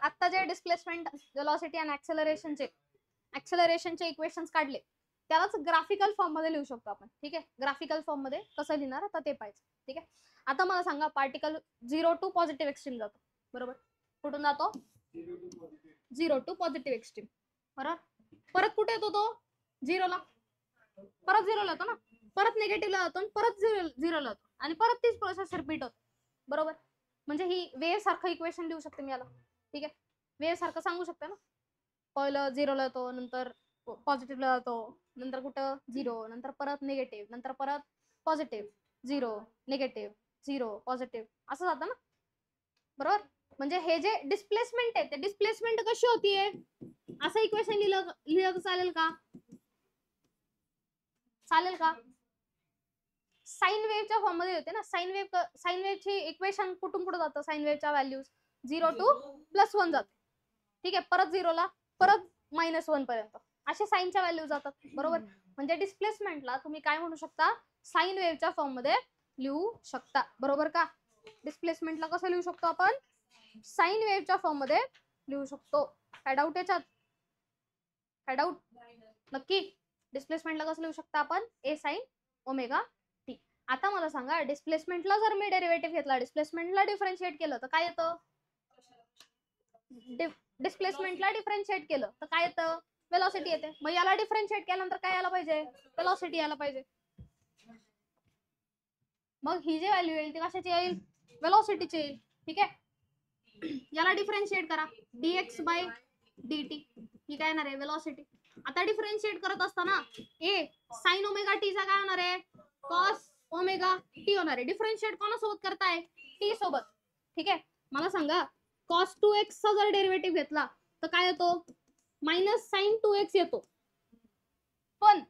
आता जे displacement, velocity आणि ऍक्सेलरेशनचे इक्वेशन्स काढले त्यालाच ग्राफिकल फॉर्म मध्ये लिहू शकतो आपण. ठीक आहे, ग्राफिकल फॉर्म मध्ये कसं लिहिणार आता ते पाहिजे. ठीक आहे, आता मला सांगा पार्टिकल 0 टू पॉझिटिव्ह एक्स्ट्रीम जातो, बरोबर? कुठून जातो? 0 टू पॉझिटिव्ह एक्स्ट्रीम, बरोबर. परत कुठे येतो तो? 0 ला. परत 0 ला येतो ना, परत निगेटिव्ह ला जातो, परत 0 ला येतो आणि परत तीच प्रोसेस रिपीट होते, बरोबर. म्हणजे ही वेव्ह सारखं इक्वेशन लिहू शकते मी याला. ठीक आहे, वेव्ह सारखं सांगू शकते ना. पहिलं 0 ला येतो, नंतर पॉझिटिव्ह ला जातो, नंतर कुठं 0, नंतर परत निगेटिव्ह, नंतर परत पॉझिटिव्ह, 0 निगेटिव्ह, 0 पॉझिटिव्ह, असं जातं ना, बरोबर. म्हणजे हे जे डिस्प्लेसमेंट आहे ते डिस्प्लेसमेंट कशी होतीये, असं इक्वेशन लिहिलं चालेल का? चालेल का? साइन वेव्हच्या फॉर्म मध्ये होते ना. साइन वेव्हची इक्वेशन कुठून कुठे जातं? साइन वेव्हच्या व्हॅल्यूज 0 टू +1 जाते. ठीक आहे, परत 0 ला, परत -1 पर्यंत असे साइनच्या व्हॅल्यू जातात, बरोबर. म्हणजे डिस्प्लेसमेंटला तुम्ही काय म्हणू शकता? साइन वेव्हच्या फॉर्म मध्ये लिहू शकता, बरोबर का? डिस्प्लेसमेंटला कसं लिहू शकतो आपण? साइन वेव्हच्या फॉर्म मध्ये लिहू शकतो. काय डाऊट याच्यात? काय डाऊट? नक्की. डिस्प्लेसमेंटला कसं लिहू शकता आपण? A sin omega t. आता मला सांगा, डिस्प्लेसमेंटला जर मी डेरिव्हेटिव्ह घेतला, डिस्प्लेसमेंटला डिफरन्शिएट केलं तर काय येतं? डिस्प्लेसमेंटला डिफरन्शिएट केलं तर काय येतं? वेलॉसिटी येते. मग याला डिफरन्शिएट केल्यानंतर काय यायला पाहिजे? वेलॉसिटी यायला पाहिजे. मग ही जी व्हॅल्यू येईल ती कशाची येईल? वेलॉसिटीची येईल. ठीक आहे, याला डिफरन्शिएट करा, dx/dt. ही काय येणार आहे? वेलॉसिटी. आता डिफरन्शिएट करत असताना ए साइन ओमेगा टी चा काय होणार आहे? कॉस ओमेगा टी होणार आहे. डिफरन्शिएट कोणासोबत करताय? टी सोबत. ठीक आहे, मला सांगा cos 2x चा जर डेरिव्हेटिव्ह घेतला तर काय येतो? -sin 2x येतो. पण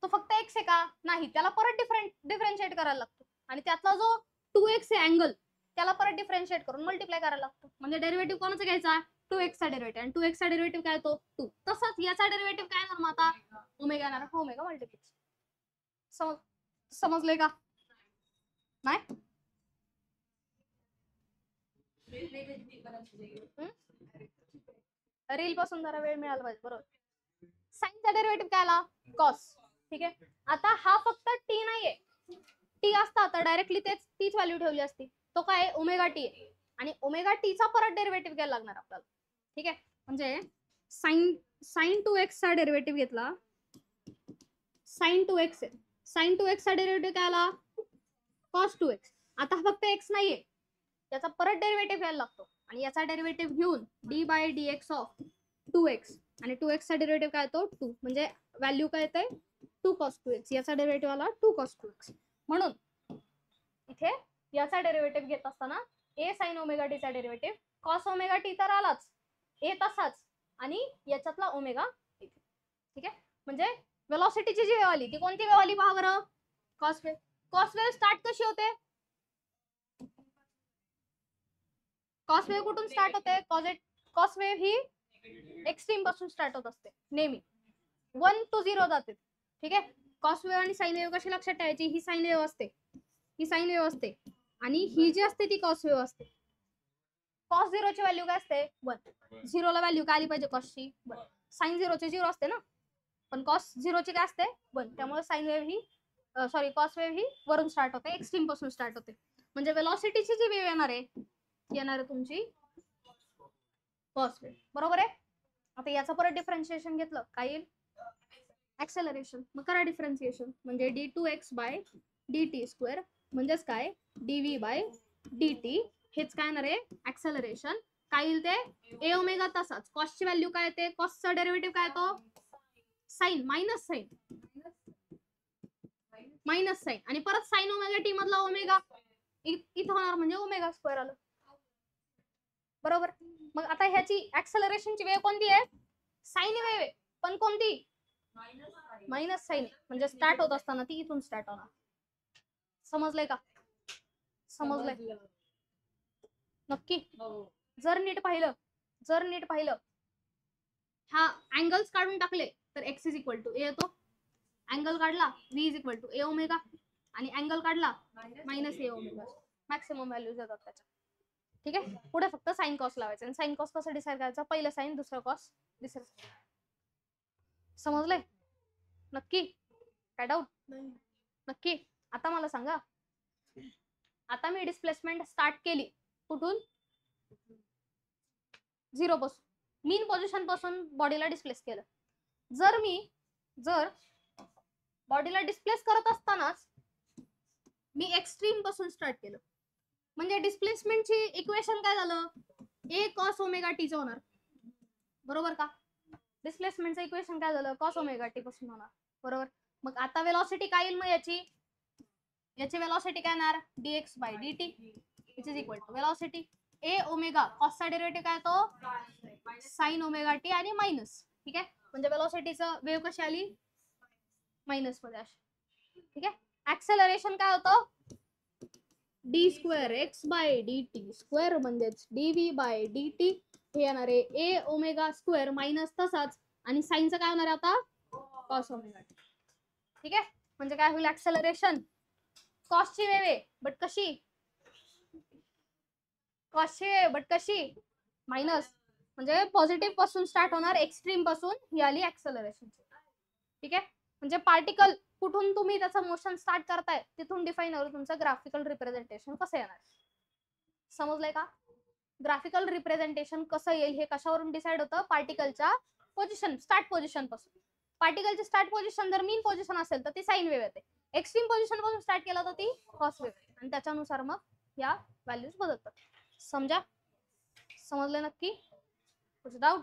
तो फक्त x आहे का? नाही, त्याला परत डिफरन्शिएट करायला लागतो आणि त्यातला जो 2x आहे अँगल, त्याला परत डिफरन्शिएट करून मल्टिप्लाय करायला लागतो. म्हणजे डेरिव्हेटिव्ह कोणाचा घ्यायचा? 2x चा डेरिव्हेटिव्ह, आणि 2x चा डेरिव्हेटिव्ह काय येतो? 2. तसंच याचा डेरिव्हेटिव्ह काय येणार? मग आता ओमेगा येणार. Omega multiply. समजले का? नाही? रील पासून जरा वेळ मिळाला पाहिजे, बरोबर. साइनचा डेरिव्हेटिव्ह काय आला? कॉस. ठीक आहे, आता हा फक्त टी नाहीये, टी असता तर डायरेक्टली तीच व्हॅल्यू ठेवली असती. तो काय? ओमेगा टी आहे, आणि ओमेगा टीचा परत डेरिव्हेटिव्ह घ्यायला लागणार आपल्याला. ठीक आहे, म्हणजे साइन 2x चा डेरिव्हेटिव्ह घेतला, साइन 2x आहे, साइन 2x चा डेरिव्हेटिव्ह काय आला? Cos 2x. आता फक्त x नाहीये, याचा परत डेरिव्हेटिव्ह घ्यायला लागतो, आणि याचा डेरिव्हेटिव्ह घेऊन d/dx ऑफ 2x, आणि 2x चा डेरिव्हेटिव्ह काय येतो? 2. म्हणजे व्हॅल्यू काय येते? 2 cos 2x. याचा डेरिव्हेटिव्ह आला 2 cos 2x. म्हणून इथे याचा डेरिव्हेटिव्ह घेत असताना a sin ओमेगा टी चा डेरिव्हेटिव्ह, cos ओमेगा टी तर आलाच, a तसाच, आणि याच्यातला ओमेगा इथे. ठीक आहे, म्हणजे वेलॉसिटीची जी वेव्ह आली ती कोणती वेव्ह आली पहा बरं? Cos wave. Cos wave start कशी होते? कॉस वेव्ह कुठून स्टार्ट होते? कॉस वेव्ह ही एक्स्ट्रीम पासून स्टार्ट होत असते नेहमी, 1 to 0 जाते. ठीक आहे, कॉस वेव्ह आणि साइन वेव्ह कशी लक्षात ठेवायची? ही साइन वेव्ह असते, ही साइन वेव्ह असते, आणि ही जी असते ती कॉस वेव्ह असते. कॉस 0 ची व्हॅल्यू काय असते? 1. 0 ला व्हॅल्यू काय आली पाहिजे? कॉसची 1. साइन 0 ची 0 असते ना, पण कॉस 0 ची काय असते? 1. त्यामुळे साइन वेव्ह ही कॉस वेव्ह ही वरून स्टार्ट होते, एक्स्ट्रीम पासून स्टार्ट होते. म्हणजे वेलॉसिटीची जी वेव्ह येणार आहे तुमची कॉस वेव्ह, बरोबर आहे. आता याचं परत डिफरन्शिएशन घेतलं काय येईल? ऍक्सेलरेशन. मग करा डिफरन्शिएशन, म्हणजे d2x/dt², म्हणजेच काय? dv/dt. हेच काय येणार आहे? ऍक्सेलरेशन. काय येईल ते? a ओमेगा तसाच, कॉसची व्हॅल्यू काय येते? कॉसचा डेरिव्हेटिव्ह काय येतो? साइन, मायनस साइन, आणि परत साइन ओमेगा टी मधला ओमेगा इथं होणार, म्हणजे ओमेगा स्क्वेअर आलं, बरोबर. मग आता ह्याची ऍक्सेलरेशनची वेव्ह कोणती आहे? साइन वेव्ह आहे, पण कोणती? मायनस साइन, म्हणजे स्टार्ट होत असताना ती इथून स्टार्ट होणार. समजलंय का? समजलंय नक्की? जर नीट पाहिलं हा अँगल्स काढून टाकले तर x is equal to a येतो, अँगल काढला v is equal to a omega, आणि अँगल काढला -a ओमेगा. मॅक्सिमम व्हॅल्यूज येतात त्याच्या. ठीक आहे, पुढे फक्त साइन कॉस लावायचं. आणि साइन कॉस कसं डिसाईड करायचं, पहिलं साइन दुसरं कॉस तिसरं sin. समजलंय नक्की? काय डाऊट? नक्की? आता मला सांगा, आता मी डिस्प्लेसमेंट स्टार्ट केली कुठून, 0 पासून, मीन पोझिशन पासून बॉडीला डिस्प्लेस केलं. जर बॉडीला डिस्प्लेस करत असतानाच मी एक्स्ट्रीम पासून स्टार्ट केलं, म्हणजे डिस्प्लेसमेंटची इक्वेशन काय झालं, a cos ओमेगा टी चं होणार, बरोबर का? डिस्प्लेसमेंटचं इक्वेशन काय झालं, cos ओमेगा टी पासून होणार, बरोबर. मग आता वेलॉसिटी काय येईल, मग याची वेलॉसिटी काय येणार, dx by dt which is equal to velocity a omega, कॉसचा डेरिव्हेटिव्ह काय तो साइन ओमेगा टी आणि मायनस. ठीक आहे, म्हणजे वेलॉसिटीचं वेव्ह कशी आली, मायनस मध्ये अशी. ठीक आहे, ऍक्सेलरेशन काय होतं, D square X by D T square म्हणजेच डीव्ही बाय डी टी हे येणार आहे ए ओमेगा स्क्वेअर मायनस तसाच, आणि साइनचं काय होणार आहे आता, कॉस ओमेगा टी. ठीक आहे, म्हणजे काय होईल, ऍक्सेलरेशन कॉसची वेव्ह आहे बट कशी, कॉसची वेव्ह बट कशी मायनस, म्हणजे पॉझिटिव्ह पासून स्टार्ट होणार, एक्स्ट्रीम पासून ही आली ऍक्सेलरेशन. ठीक आहे, म्हणजे पार्टिकल कुठून तुम्ही त्याचं मोशन स्टार्ट करताय तिथून डिफाईन होईल तुमचं ग्राफिकल रिप्रेझेंटेशन कसं येणार. समजलंय का? ग्राफिकल रिप्रेझेंटेशन कसं येईल हे कशावरून डिसाइड होतं, पार्टिकलच्या पोझिशन, स्टार्ट पोझिशन पासून. पार्टिकलची स्टार्ट पोझिशन जर मीन पोझिशन असेल तर ती साइन वेव्ह येते, एक्स्ट्रीम पोझिशन पासून स्टार्ट केलं तर ती कॉस वेव्ह येते, आणि त्याच्यानुसार मग या व्हॅल्यूज बदलतात. समजा, समजलं नक्की? कुछ डाऊट?